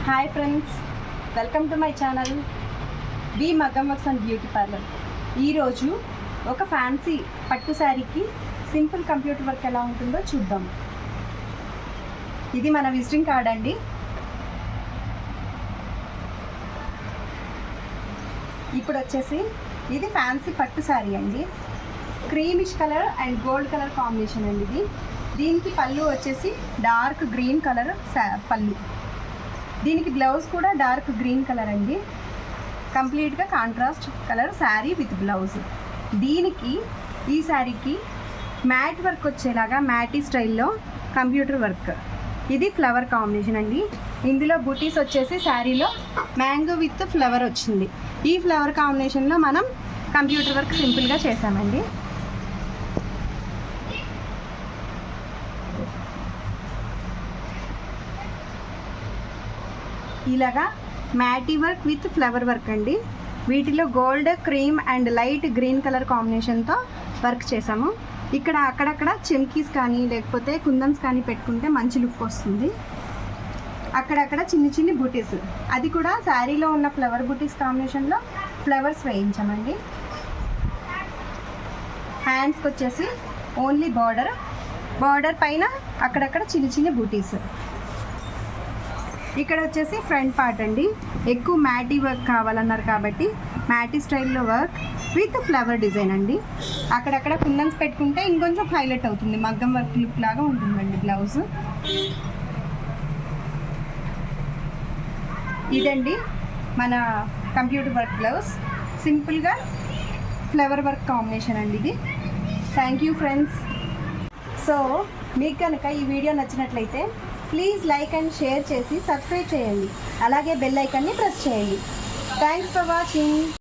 Hi friends, welcome to my channel V Maggam works and beauty parlour. ఈరోజు ఒక fancy పట్టు శారీకి సింపుల్ కంప్యూటర్ వర్క్ ఎలా ఉంటుందో చూద్దాం. ఇది మన విజిటింగ్ కార్డ్ అండి. ఇప్పుడు వచ్చేసి ఇది ఫ్యాన్సీ పట్టు శారీ అండి. Creamish colour and gold colour combination అండి ఇది. దీనికి పళ్ళు వచ్చేసి డార్క్ గ్రీన్ కలర్ పళ్ళు. దీనికి బ్లౌజ్ కూడా డార్క్ గ్రీన్ కలర్ అండి. కంప్లీట్గా contrast colour sari with blouse. దీనికి ఈ శారీకి మ్యాట్ వర్క్ వచ్చేలాగా మ్యాటీ స్టైల్లో కంప్యూటర్ వర్క్. ఇది ఫ్లవర్ కాంబినేషన్ అండి. ఇందులో బూటీస్ వచ్చేసి శారీలో మ్యాంగో విత్ ఫ్లవర్ వచ్చింది. ఈ ఫ్లవర్ కాంబినేషన్లో మనం కంప్యూటర్ వర్క్ సింపుల్గా చేసామండి. ఇలాగా మ్యాటీ వర్క్ విత్ ఫ్లవర్ వర్క్ అండి. వీటిలో gold, cream and light green colour కాంబినేషన్తో వర్క్ చేసాము. ఇక్కడ అక్కడక్కడ చెమ్కీస్ కానీ లేకపోతే కుందన్స్ కానీ పెట్టుకుంటే మంచి లుక్ వస్తుంది. అక్కడక్కడ చిన్ని చిన్ని బూటీస్, అది కూడా శారీలో ఉన్న ఫ్లవర్ బూటీస్ కాంబినేషన్లో ఫ్లవర్స్ వేయించామండి. హ్యాండ్స్కి వచ్చేసి ఓన్లీ బార్డర్ పైన అక్కడక్కడ చిన్ని చిన్ని బూటీస్. ఇక్కడ వచ్చేసి ఫ్రంట్ పార్ట్ అండి. ఎక్కువ మ్యాటీ వర్క్ కావాలన్నారు కాబట్టి మ్యాటీ స్టైల్లో వర్క్ విత్ ఫ్లవర్ డిజైన్ అండి. అక్కడక్కడ కుందన్స్ పెట్టుకుంటే ఇంకొంచెం హైలైట్ అవుతుంది, మగ్గం వర్క్ లుక్ లాగా ఉంటుందండి బ్లౌజ్. ఇదండి మన కంప్యూటర్ వర్క్ బ్లౌజ్. సింపుల్గా ఫ్లవర్ వర్క్ కాంబినేషన్ అండి ఇది. Thank you friends. సో మీకు కనుక ఈ వీడియో నచ్చినట్లయితే ప్లీజ్ లైక్ అండ్ షేర్ చేసి సబ్స్క్రైబ్ చేయండి. అలాగే బెల్ ఐకాన్ని ప్రెస్ చేయండి. Thanks for watching.